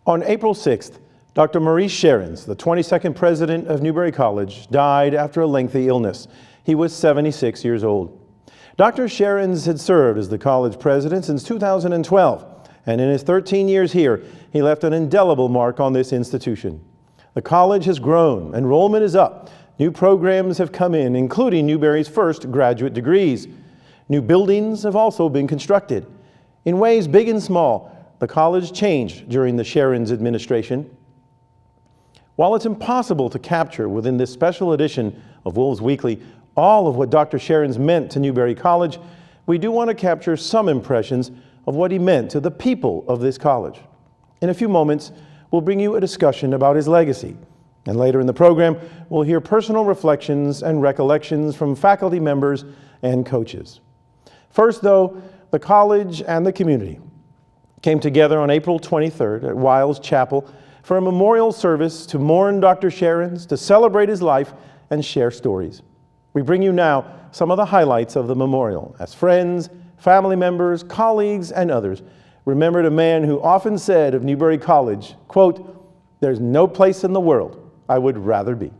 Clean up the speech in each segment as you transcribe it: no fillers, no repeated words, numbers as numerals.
On April 6th, Dr. Morrie Scherrens, the 22nd president of Newberry College, died after a lengthy illness. He was 76 years old. Dr. Scherrens had served as the college president since 2012, and in his 13 years here, he left an indelible mark on this institution. The college has grown, enrollment is up, new programs have come in, including Newberry's first graduate degrees. New buildings have also been constructed. In ways big and small, the college changed during the Scherrens administration. While it's impossible to capture within this special edition of Wolves Weekly all of what Dr. Scherrens meant to Newberry College, we do want to capture some impressions of what he meant to the people of this college. In a few moments, we'll bring you a discussion about his legacy. And later in the program, we'll hear personal reflections and recollections from faculty members and coaches. First, though, the college and the community came together on April 23rd at Wiles Chapel for a memorial service to mourn Dr. Scherrens, to celebrate his life, and share stories. We bring you now some of the highlights of the memorial as friends, family members, colleagues, and others remembered a man who often said of Newberry College, quote, "There's no place in the world I would rather be."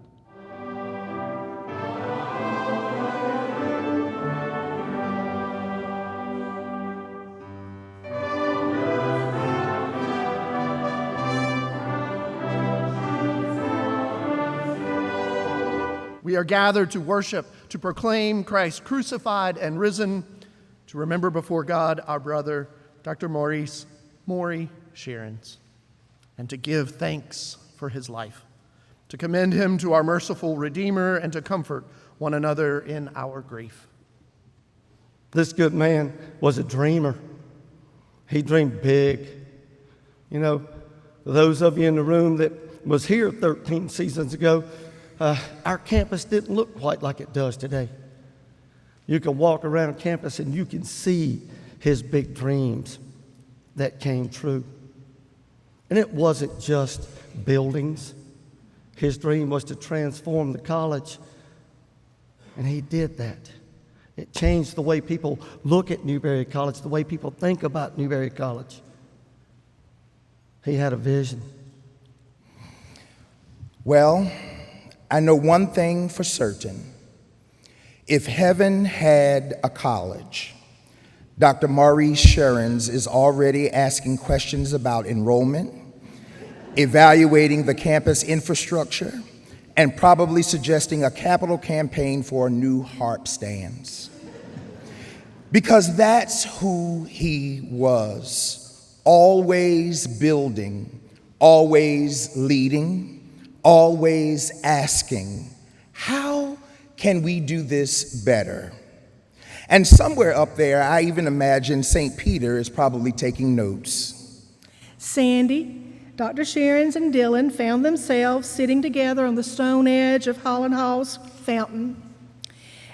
We are gathered to worship, to proclaim Christ crucified and risen, to remember before God our brother, Dr. Morrie Scherrens, and to give thanks for his life, to commend him to our merciful Redeemer, and to comfort one another in our grief. This good man was a dreamer. He dreamed big. You know, those of you in the room that was here 13 seasons ago, our campus didn't look quite like it does today. You can walk around campus and you can see his big dreams that came true. And it wasn't just buildings. His dream was to transform the college, and he did that. It changed the way people look at Newberry College, the way people think about Newberry College. He had a vision. Well, I know one thing for certain. If heaven had a college, Dr. Morrie Scherrens is already asking questions about enrollment, evaluating the campus infrastructure, and probably suggesting a capital campaign for new harp stands. Because that's who he was, always building, always leading, always asking, how can we do this better? And somewhere up there, I even imagine St. Peter is probably taking notes. Sandy, Dr. Scherrens, and Dylan found themselves sitting together on the stone edge of Holland Hall's fountain.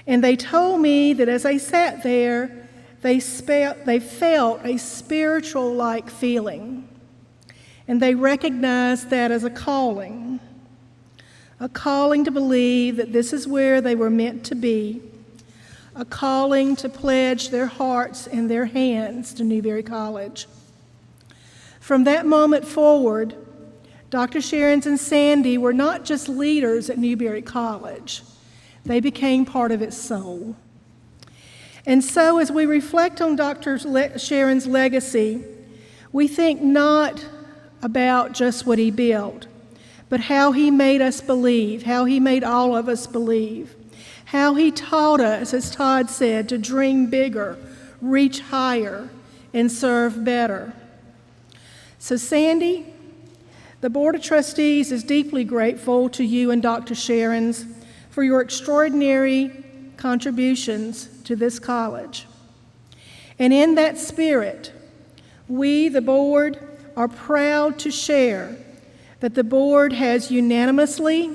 And they told me that as they sat there, they felt a spiritual-like feeling. And they recognized that as a calling to believe that this is where they were meant to be, a calling to pledge their hearts and their hands to Newberry College. From that moment forward, Dr. Scherrens and Sandy were not just leaders at Newberry College. They became part of its soul. And so as we reflect on Dr. Scherrens' legacy, we think not about just what he built, but how he made us believe, how he made all of us believe, how he taught us, as Todd said, to dream bigger, reach higher, and serve better. So Sandy, the Board of Trustees is deeply grateful to you and Dr. Scherrens for your extraordinary contributions to this college. And in that spirit, we, the board, are proud to share that the board has unanimously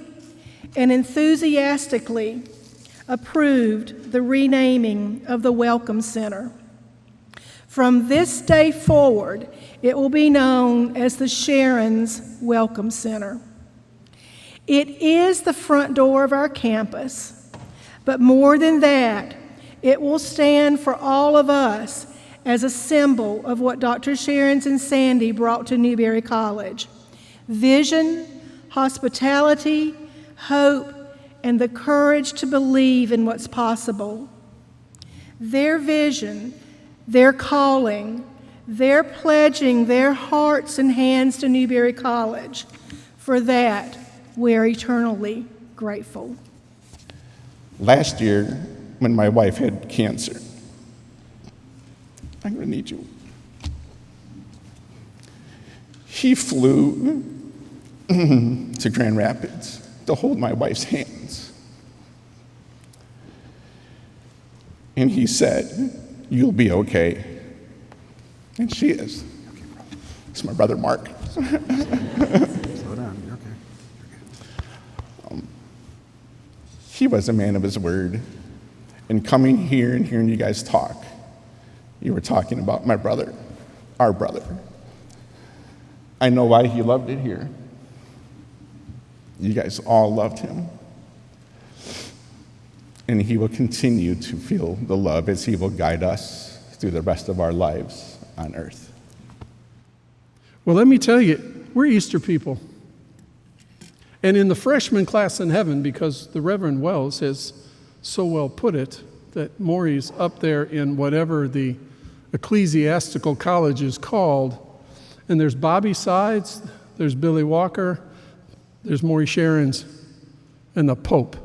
and enthusiastically approved the renaming of the Welcome Center. From this day forward, it will be known as the Scherrens Welcome Center. It is the front door of our campus, but more than that, it will stand for all of us as a symbol of what Dr. Scherrens and Sandy brought to Newberry College: vision, hospitality, hope, and the courage to believe in what's possible. Their vision, their calling, their pledging their hearts and hands to Newberry College. For that, we're eternally grateful. Last year, when my wife had cancer, I'm going to need you. He flew to Grand Rapids to hold my wife's hands. And he said, "You'll be okay." And she is. It's my brother, Mark. Slow down. You're okay. He was a man of his word. And coming here and hearing you guys talk, you were talking about my brother, our brother. I know why he loved it here. You guys all loved him. And he will continue to feel the love as he will guide us through the rest of our lives on earth. Well, let me tell you, we're Easter people. And in the freshman class in heaven, because the Reverend Wells has so well put it, that Morrie's up there in whatever the ecclesiastical college is called, and there's Bobby Sides, there's Billy Walker, there's Morrie Scherrens, and the Pope.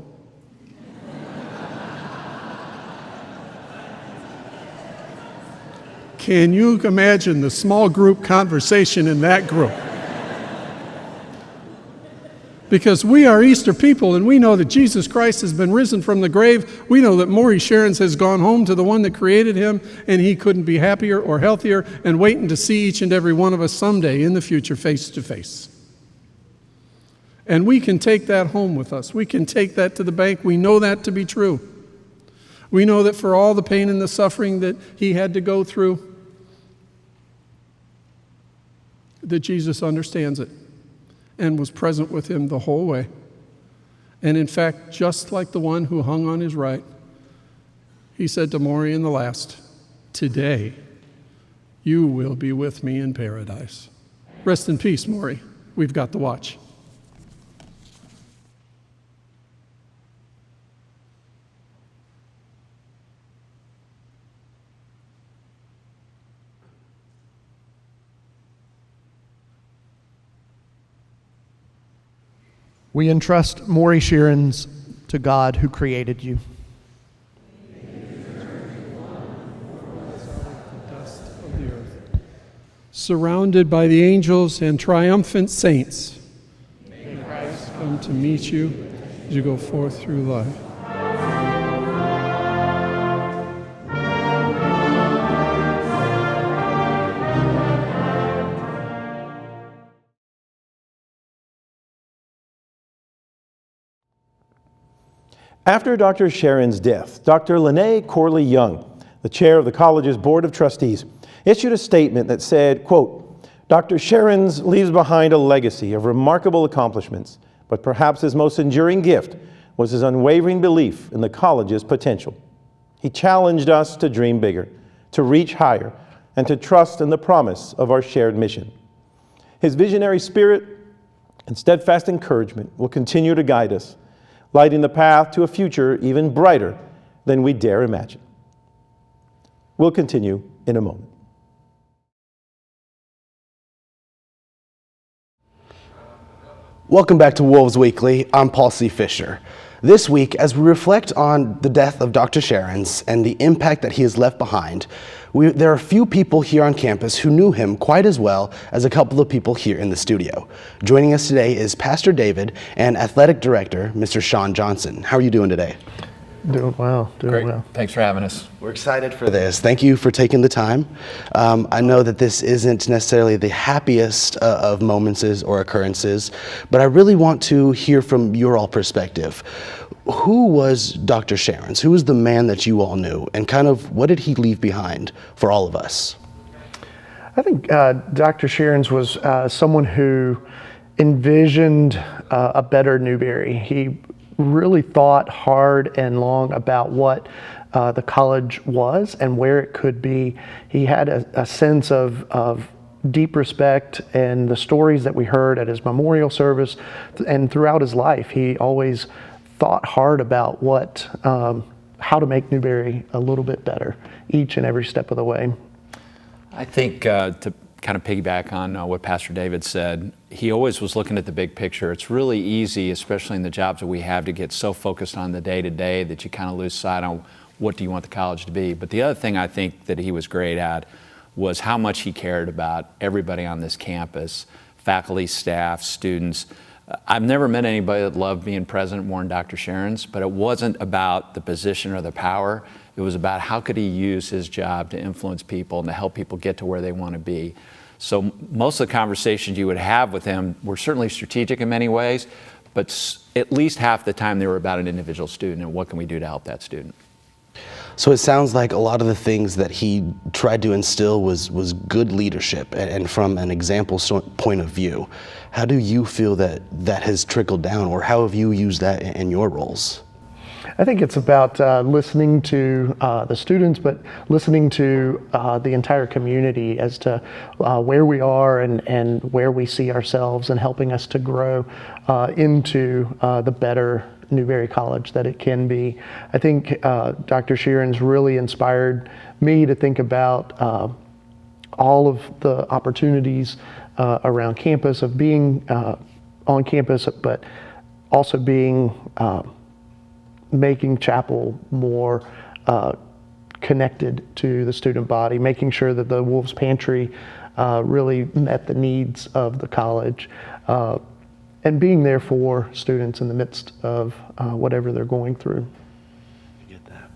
Can you imagine the small group conversation in that group? Because we are Easter people, and we know that Jesus Christ has been risen from the grave. We know that Morrie Scherrens has gone home to the one that created him, and he couldn't be happier or healthier, and waiting to see each and every one of us someday in the future face to face. And we can take that home with us. We can take that to the bank. We know that to be true. We know that for all the pain and the suffering that he had to go through, that Jesus understands it and was present with him the whole way. And in fact, just like the one who hung on his right, he said to Morrie in the last, "Today you will be with me in paradise." Rest in peace, Morrie. We've got the watch. We entrust Morrie Scherrens to God who created you. Surrounded by the angels and triumphant saints, may Christ come to meet you as you go forth through life. After Dr. Scherrens' death, Dr. Lene Corley Young, the chair of the college's Board of Trustees, issued a statement that said, quote, "Dr. Scherrens leaves behind a legacy of remarkable accomplishments, but perhaps his most enduring gift was his unwavering belief in the college's potential. He challenged us to dream bigger, to reach higher, and to trust in the promise of our shared mission. His visionary spirit and steadfast encouragement will continue to guide us, lighting the path to a future even brighter than we dare imagine." We'll continue in a moment. Welcome back to Wolves Weekly. I'm Paul C. Fisher. This week, as we reflect on the death of Dr. Scherrens and the impact that he has left behind, there are a few people here on campus who knew him quite as well as a couple of people here in the studio. Joining us today is Pastor David and Athletic Director, Mr. Sean Johnson. How are you doing today? Doing well, Great. well. Thanks for having us. We're excited for this. Thank you for taking the time. I know that this isn't necessarily the happiest of moments or occurrences, but I really want to hear from your all perspective. Who was Dr. Scherrens? Who was the man that you all knew? And kind of what did he leave behind for all of us? I think Dr. Scherrens was someone who envisioned a better Newberry. He really thought hard and long about what the college was and where it could be. He had a sense of deep respect, and the stories that we heard at his memorial service and throughout his life, he always thought hard about how to make Newberry a little bit better each and every step of the way. I think to kind of piggyback on what Pastor David said, he always was looking at the big picture. It's really easy, especially in the jobs that we have, to get so focused on the day-to-day that you kind of lose sight on what do you want the college to be. But the other thing I think that he was great at was how much he cared about everybody on this campus, faculty, staff, students. I've never met anybody that loved being president more than Dr. Scherrens, but it wasn't about the position or the power. It was about how could he use his job to influence people and to help people get to where they want to be. So most of the conversations you would have with him were certainly strategic in many ways, but at least half the time they were about an individual student and what can we do to help that student. So it sounds like a lot of the things that he tried to instill was good leadership and from an example point of view. How do you feel that has trickled down, or how have you used that in your roles? I think it's about listening to the students, but listening to the entire community as to where we are and where we see ourselves, and helping us to grow into the better Newberry College that it can be. I think Dr. Scherrens really inspired me to think about all of the opportunities around campus, of being on campus, but also being making chapel more connected to the student body, making sure that the Wolves Pantry really met the needs of the college, and being there for students in the midst of whatever they're going through.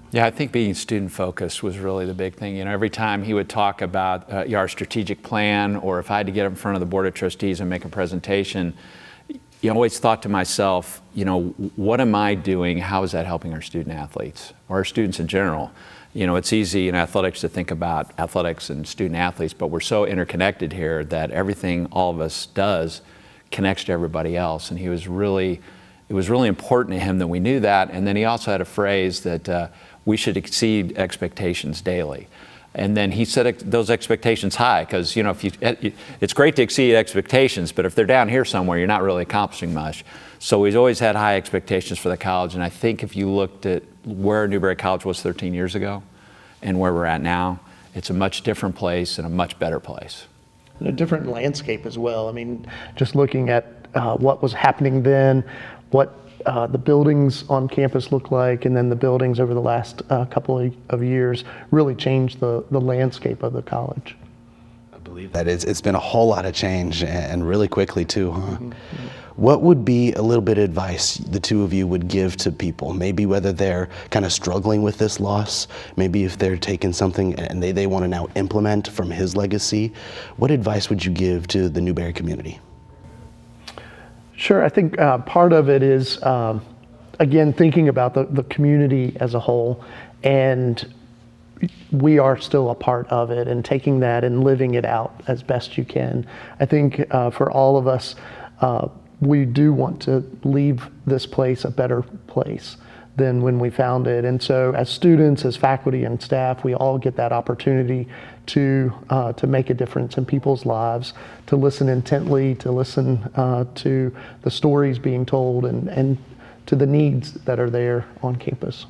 Yeah, I think being student focused was really the big thing. You know, every time he would talk about our strategic plan, or if I had to get up in front of the Board of Trustees and make a presentation, you always thought to myself, you know, what am I doing? How is that helping our student athletes, or our students in general? You know, it's easy in athletics to think about athletics and student athletes, but we're so interconnected here that everything all of us does connects to everybody else. And it was really important to him that we knew that. And then he also had a phrase that we should exceed expectations daily. And then he set those expectations high, because, you know, it's great to exceed expectations, but if they're down here somewhere, you're not really accomplishing much. So he's always had high expectations for the college. And I think if you looked at where Newberry College was 13 years ago and where we're at now, it's a much different place and a much better place. And a different landscape as well. I mean, just looking at what was happening then, what the buildings on campus look like, and then the buildings over the last couple of years really changed the landscape of the college. I believe that it's been a whole lot of change, and really quickly too, huh? Mm-hmm. What would be a little bit of advice the two of you would give to people, maybe whether they're kind of struggling with this loss, maybe if they're taking something and they want to now implement from his legacy? What advice would you give to the Newberry community? Sure, I think part of it is, again, thinking about the community as a whole, and we are still a part of it, and taking that and living it out as best you can. I think for all of us, we do want to leave this place a better place than when we found it. And so as students, as faculty and staff, we all get that opportunity to make a difference in people's lives, to listen intently, to listen to the stories being told, and to the needs that are there on campus.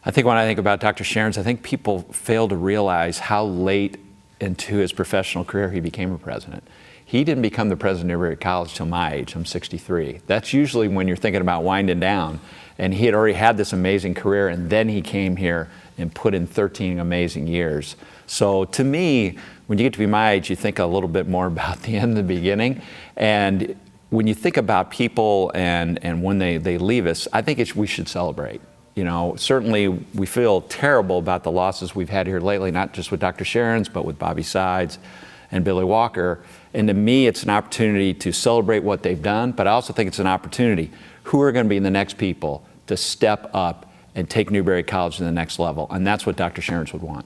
I think when I think about Dr. Scherrens, I think people fail to realize how late into his professional career he became a president. He didn't become the president of Newberry College till my age. I'm 63. That's usually when you're thinking about winding down. And he had already had this amazing career, and then he came here and put in 13 amazing years. So to me, when you get to be my age, you think a little bit more about the end and the beginning. And when you think about people and when they leave us, I think we should celebrate. You know, certainly we feel terrible about the losses we've had here lately, not just with Dr. Scherrens, but with Bobby Sides and Billy Walker. And to me, it's an opportunity to celebrate what they've done, but I also think it's an opportunity. Who are going to be the next people to step up and take Newberry College to the next level? And that's what Dr. Scherrens would want.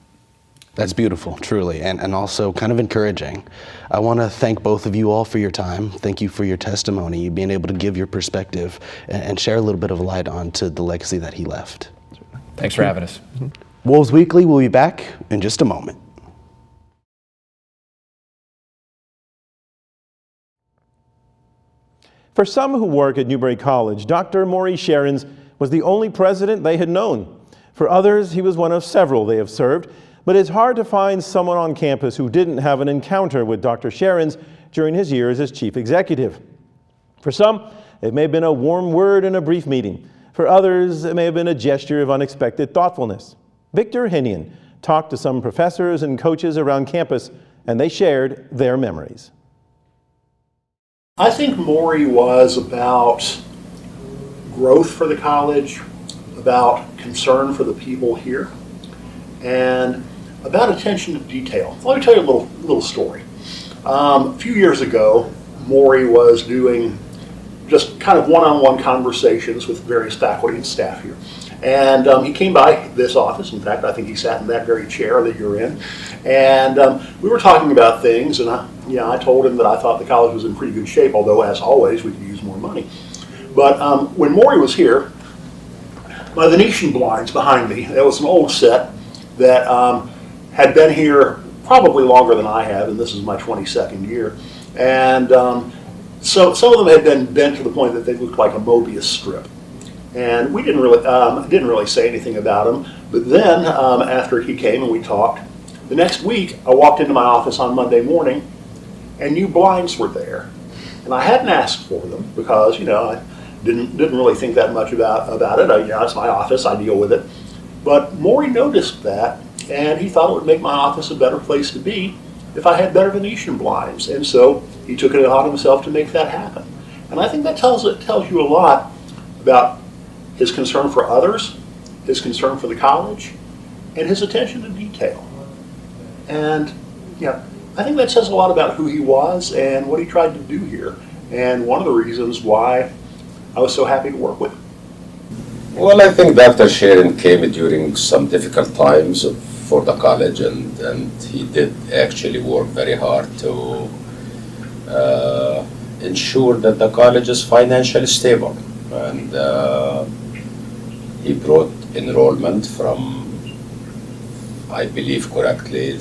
That's beautiful, truly, and also kind of encouraging. I want to thank both of you all for your time. Thank you for your testimony, being able to give your perspective and share a little bit of light onto the legacy that he left. Thanks for having us. Wolves Weekly will be back in just a moment. For some who work at Newberry College, Dr. Morrie Scherrens was the only president they had known. For others, he was one of several they have served, but it's hard to find someone on campus who didn't have an encounter with Dr. Scherrens during his years as chief executive. For some, it may have been a warm word in a brief meeting. For others, it may have been a gesture of unexpected thoughtfulness. Victor Hinian talked to some professors and coaches around campus, and they shared their memories. I think Morrie was about growth for the college, about concern for the people here, and about attention to detail. Let me tell you a little story. A few years ago, Morrie was doing just kind of one-on-one conversations with various faculty and staff here. And he came by this office. In fact, I think he sat in that very chair that you're in. And we were talking about things, and I told him that I thought the college was in pretty good shape, although, as always, we could use more money. But when Morrie was here, my Venetian blinds behind me, that was an old set that had been here probably longer than I have, and this is my 22nd year. And so some of them had been bent to the point that they looked like a Mobius strip. And we didn't really say anything about him. But then, after he came and we talked, the next week I walked into my office on Monday morning, and new blinds were there. And I hadn't asked for them because, I didn't really think that much about it. It's my office, I deal with it. But Morrie noticed that, and he thought it would make my office a better place to be if I had better Venetian blinds. And so he took it upon himself to make that happen. And I think that tells you a lot about his concern for others, his concern for the college, and his attention to detail. And I think that says a lot about who he was and what he tried to do here, and one of the reasons why I was so happy to work with him. Well, I think Dr. Scherrens came during some difficult times for the college, and he did actually work very hard to ensure that the college is financially stable. And he brought enrollment from, I believe correctly,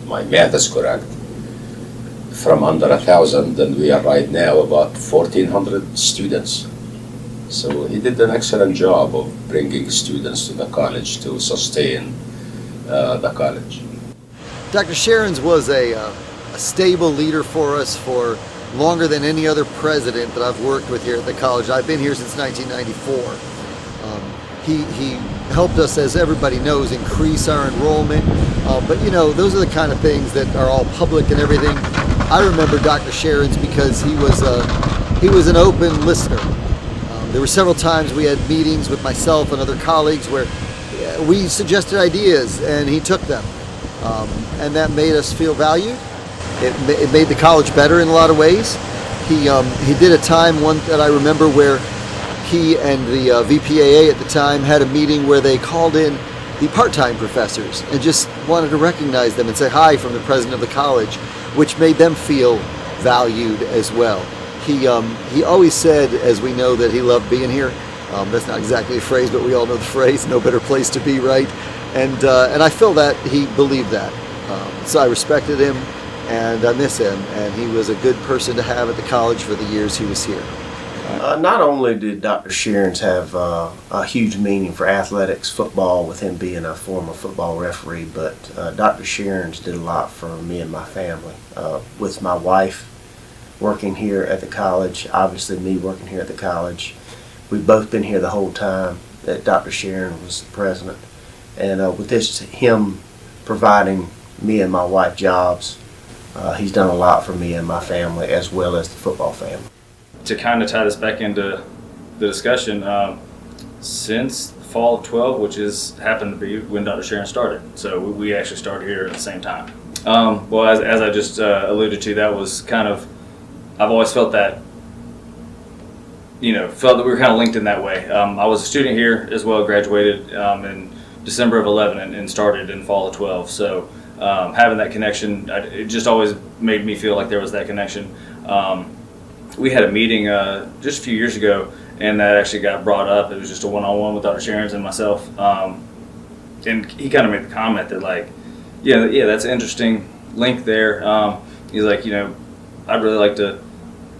my math is correct, from under 1,000, and we are right now about 1,400 students. So he did an excellent job of bringing students to the college to sustain the college. Dr. Scherrens was a stable leader for us for longer than any other president that I've worked with here at the college. I've been here since 1994. He helped us, as everybody knows, increase our enrollment. But those are the kind of things that are all public and everything. I remember Dr. Scherrens because he was an open listener. There were several times we had meetings with myself and other colleagues where we suggested ideas and he took them. And that made us feel valued. It made the college better in a lot of ways. He did a time one that I remember where he and the VPAA at the time had a meeting where they called in the part-time professors and just wanted to recognize them and say hi from the president of the college, which made them feel valued as well. He always said, as we know, that he loved being here. That's not exactly a phrase, but we all know the phrase, no better place to be, right? And I feel that he believed that. So I respected him and I miss him, and he was a good person to have at the college for the years he was here. Not only did Dr. Scherrens have a huge meaning for athletics, football, with him being a former football referee, but Dr. Scherrens did a lot for me and my family. With my wife working here at the college, obviously me working here at the college, we've both been here the whole time that Dr. Scherrens was the president. And with this, him providing me and my wife jobs, he's done a lot for me and my family, as well as the football family. To kind of tie this back into the discussion, since fall of 12, which happened to be when Dr. Scherrens started. So we actually started here at the same time. Well, as I just alluded to, that was kind of, I've always felt that, felt that we were kind of linked in that way. I was a student here as well, graduated in December of 11 and started in fall of 12. So having that connection, it just always made me feel like there was that connection. we had a meeting just a few years ago, and that actually got brought up. It was just a one-on-one with Dr. Scherrens and myself, and he kind of made the comment that like, yeah, that's an interesting link there. He's like, I'd really like to.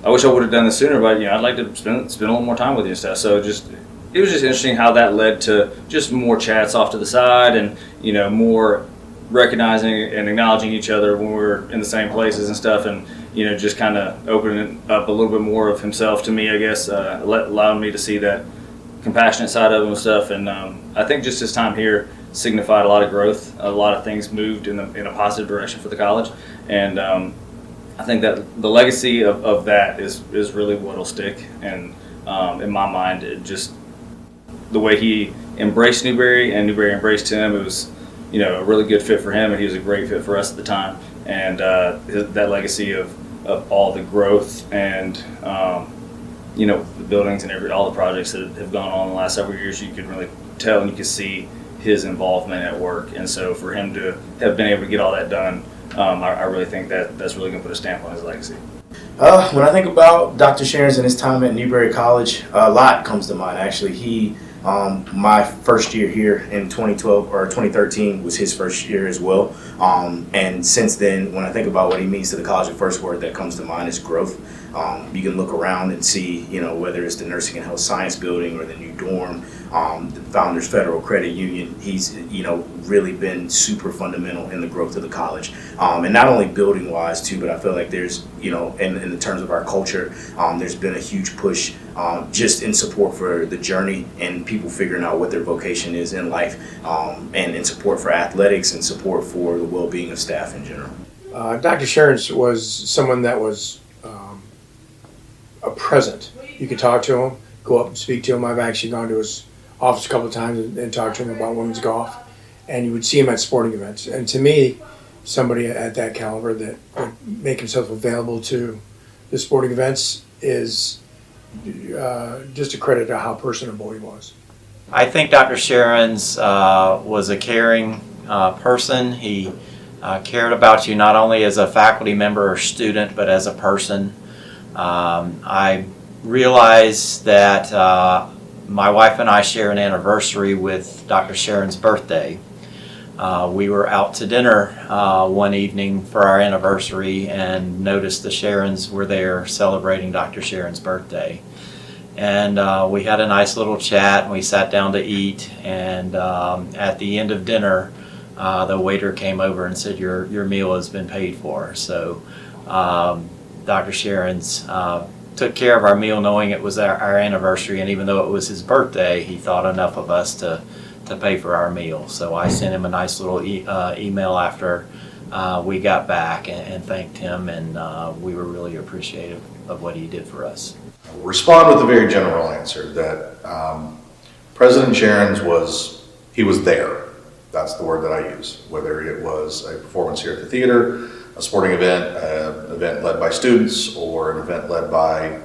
I wish I would have done this sooner, but I'd like to spend a little more time with you and stuff. So it was just interesting how that led to just more chats off to the side, and more recognizing and acknowledging each other when we're in the same places and stuff, and just kind of opening up a little bit more of himself to me, I guess, allowing me to see that compassionate side of him and stuff. And I think just his time here signified a lot of growth. A lot of things moved in a positive direction for the college, and I think that the legacy of that is really what'll stick. And in my mind, it just the way he embraced Newberry and Newberry embraced him, it was a really good fit for him, and he was a great fit for us at the time. And that legacy of all the growth and the buildings and all the projects that have gone on in the last several years, you could really tell and you could see his involvement at work. And so for him to have been able to get all that done, I really think that's really going to put a stamp on his legacy. When I think about Dr. Scherrens and his time at Newberry College, a lot comes to mind. Actually, my first year here in 2012 or 2013 was his first year as well. And since then, when I think about what he means to the college, the first word that comes to mind is growth. You can look around and see, whether it's the Nursing and Health Science Building or the new dorm, the Founders Federal Credit Union, he's, really been super fundamental in the growth of the college. And not only building wise too, but I feel like there's, in the terms of our culture, there's been a huge push just in support for the journey and people figuring out what their vocation is in life, and in support for athletics and support for the well-being of staff in general. Dr. Scherrens was someone that was a present. You could talk to him, go up and speak to him. I've actually gone to his office a couple of times and talked to him about women's golf, and you would see him at sporting events. And to me, somebody at that caliber that would make himself available to the sporting events is just a credit to how personable he was. I think Dr. Scherrens was a caring person. He cared about you not only as a faculty member or student, but as a person. I realize that my wife and I share an anniversary with Dr. Scherrens' birthday. We were out to dinner one evening for our anniversary and noticed the Scherrens were there celebrating Dr. Scherrens' birthday. And we had a nice little chat, and we sat down to eat, and at the end of dinner, the waiter came over and said, your meal has been paid for. So Dr. Scherrens took care of our meal knowing it was our anniversary, and even though it was his birthday, he thought enough of us to pay for our meal. So I sent him a nice little email after we got back and thanked him, and we were really appreciative of what he did for us. Respond with a very general answer that President Scherrens was there. That's the word that I use. Whether it was a performance here at the theater, a sporting event, an event led by students, or an event led by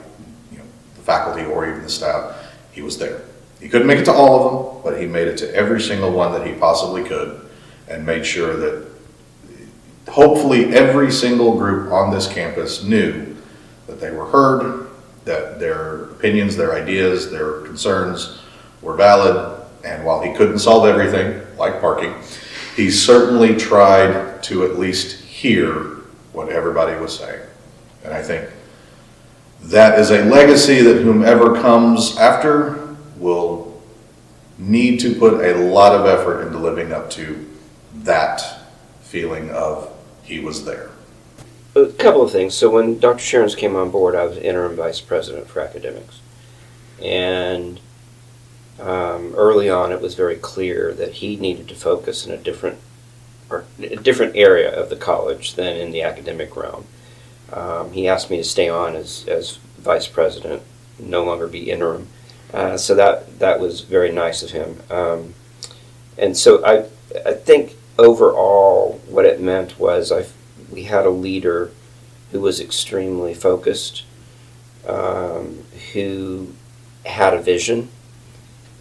the faculty or even the staff, he was there. He couldn't make it to all of them, but he made it to every single one that he possibly could, and made sure that hopefully every single group on this campus knew that they were heard, that their opinions, their ideas, their concerns were valid. And while he couldn't solve everything, like parking, he certainly tried to at least hear what everybody was saying. And I think that is a legacy that whomever comes after will need to put a lot of effort into living up to that feeling of he was there. A couple of things. So when Dr. Scherrens came on board, I was interim vice president for academics. And early on, it was very clear that he needed to focus in a different area of the college than in the academic realm. He asked me to stay on as vice president, no longer be interim. So that was very nice of him. And so I think overall what it meant was we had a leader who was extremely focused, who had a vision,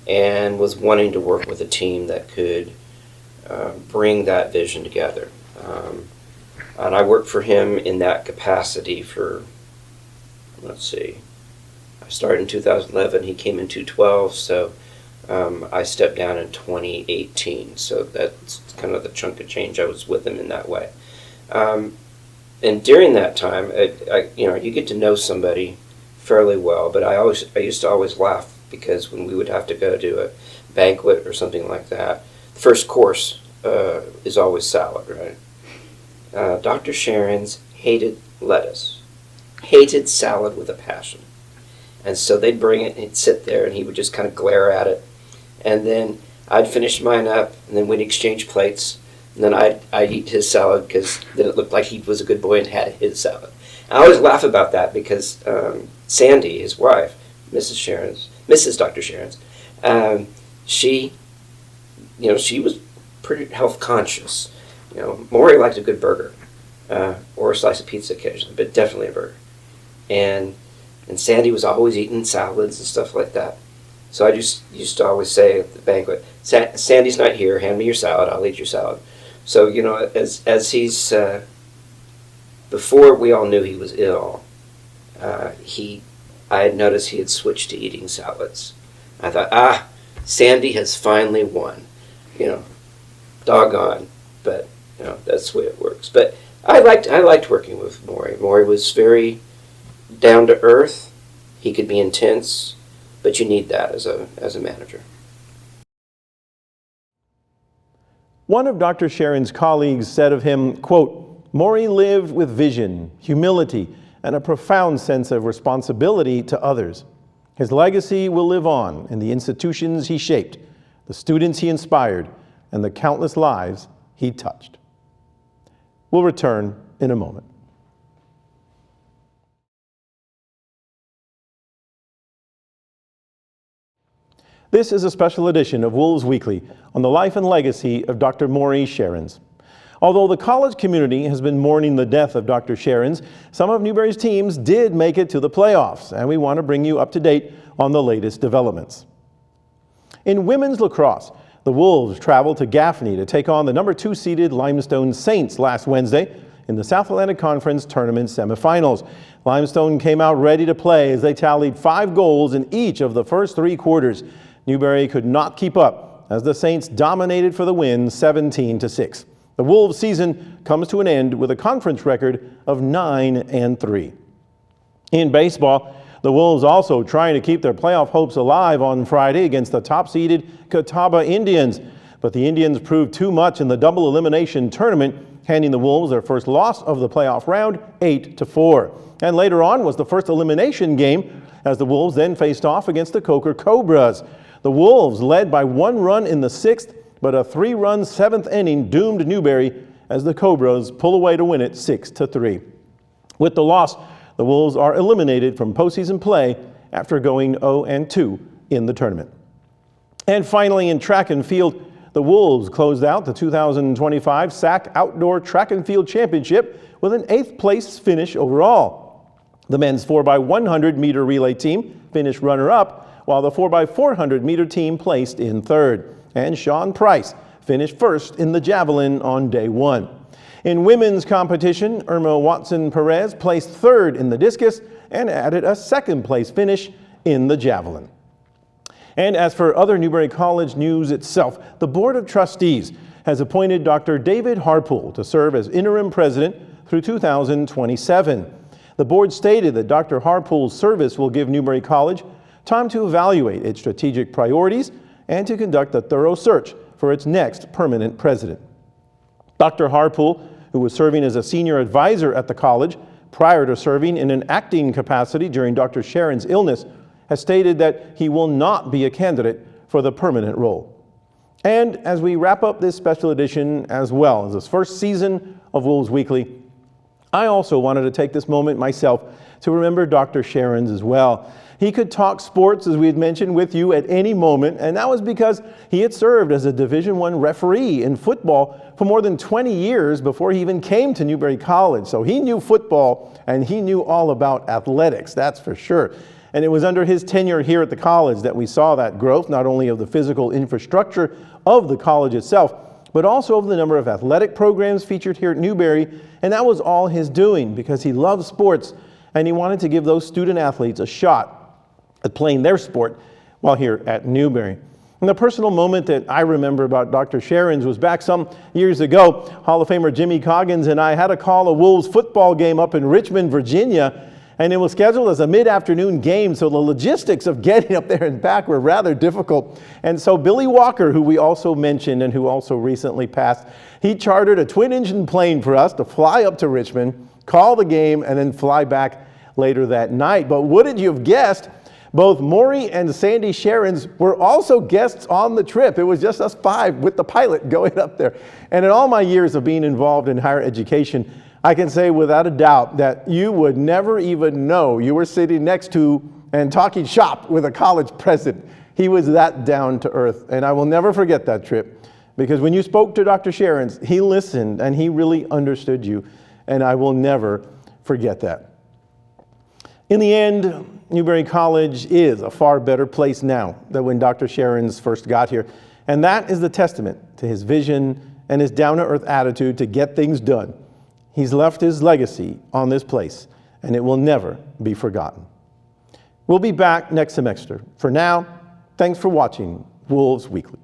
and was wanting to work with a team that could bring that vision together. And I worked for him in that capacity for let's see, I started in 2011, he came in 2012, so I stepped down in 2018, so that's kind of the chunk of change I was with him in that way. And during that time, you get to know somebody fairly well, but I used to always laugh because when we would have to go to a banquet or something like that, the first course is always salad, right? Dr. Scherrens hated lettuce, hated salad with a passion. And so they'd bring it and he'd sit there and he would just kind of glare at it. And then I'd finish mine up and then we'd exchange plates. And then I'd eat his salad because then it looked like he was a good boy and had his salad. And I always laugh about that because Sandy, his wife, Mrs. Dr. Scherrens, she was pretty health conscious. Morrie liked a good burger or a slice of pizza occasionally, but definitely a burger. And Sandy was always eating salads and stuff like that. So I just used to always say at the banquet, Sandy's not here, hand me your salad, I'll eat your salad. So, as he's, before we all knew he was ill, I had noticed he had switched to eating salads. I thought, Sandy has finally won. Doggone. But, that's the way it works. But I liked working with Morrie. Morrie was very down to earth. He could be intense, but you need that as a manager. One of Dr. Scherrens' colleagues said of him, quote, Morrie lived with vision, humility, and a profound sense of responsibility to others. His legacy will live on in the institutions he shaped, the students he inspired, and the countless lives he touched. We'll return in a moment. This is a special edition of Wolves Weekly on the life and legacy of Dr. Morrie Scherrens. Although the college community has been mourning the death of Dr. Scherrens, some of Newberry's teams did make it to the playoffs, and we want to bring you up to date on the latest developments. In women's lacrosse, the Wolves traveled to Gaffney to take on the number 2 seeded Limestone Saints last Wednesday in the South Atlantic Conference Tournament semifinals. Limestone came out ready to play as they tallied 5 goals in each of the first 3 quarters. Newberry could not keep up as the Saints dominated for the win 17-6. The Wolves season comes to an end with a conference record of 9-3. In baseball, the Wolves also trying to keep their playoff hopes alive on Friday against the top-seeded Catawba Indians. But the Indians proved too much in the double elimination tournament, handing the Wolves their first loss of the playoff round 8-4. And later on was the first elimination game as the Wolves then faced off against the Coker Cobras. The Wolves led by 1 run in the 6th, but a 3-run 7th inning doomed Newberry as the Cobras pull away to win it 6-3. With the loss, the Wolves are eliminated from postseason play after going 0-2 in the tournament. And finally, in track and field, the Wolves closed out the 2025 SAC Outdoor Track and Field Championship with an 8th place finish overall. The men's 4x100 meter relay team finished runner-up, while the 4x400 meter team placed in 3rd. And Sean Price finished 1st in the javelin on day 1. In women's competition, Irma Watson-Perez placed 3rd in the discus and added a 2nd place finish in the javelin. And as for other Newberry College news itself, the Board of Trustees has appointed Dr. David Harpool to serve as interim president through 2027. The board stated that Dr. Harpool's service will give Newberry College time to evaluate its strategic priorities and to conduct a thorough search for its next permanent president. Dr. Harpool, who was serving as a senior advisor at the college prior to serving in an acting capacity during Dr. Scherrens' illness, has stated that he will not be a candidate for the permanent role. And as we wrap up this special edition as well as this first season of Wolves Weekly, I also wanted to take this moment myself to remember Dr. Scherrens as well. He could talk sports, as we had mentioned, with you at any moment, and that was because he had served as a Division I referee in football for more than 20 years before he even came to Newberry College. So he knew football, and he knew all about athletics, that's for sure. And it was under his tenure here at the college that we saw that growth, not only of the physical infrastructure of the college itself, but also of the number of athletic programs featured here at Newberry. And that was all his doing because he loved sports and he wanted to give those student athletes a shot at playing their sport while here at Newberry. And the personal moment that I remember about Dr. Scherrens was back some years ago. Hall of Famer Jimmy Coggins and I had to call a Wolves football game up in Richmond, Virginia, and it was scheduled as a mid-afternoon game, so the logistics of getting up there and back were rather difficult. And so Billy Walker, who we also mentioned and who also recently passed, he chartered a twin-engine plane for us to fly up to Richmond, call the game, and then fly back later that night. But wouldn't you have guessed, both Morrie and Sandy Scherrens were also guests on the trip. It was just us five with the pilot going up there. And in all my years of being involved in higher education, I can say without a doubt that you would never even know you were sitting next to and talking shop with a college president. He was that down to earth. And I will never forget that trip, because when you spoke to Dr. Scherrens, he listened and he really understood you. And I will never forget that. In the end, Newberry College is a far better place now than when Dr. Scherrens first got here. And that is the testament to his vision and his down-to-earth attitude to get things done. He's left his legacy on this place, and it will never be forgotten. We'll be back next semester. For now, thanks for watching Wolves Weekly.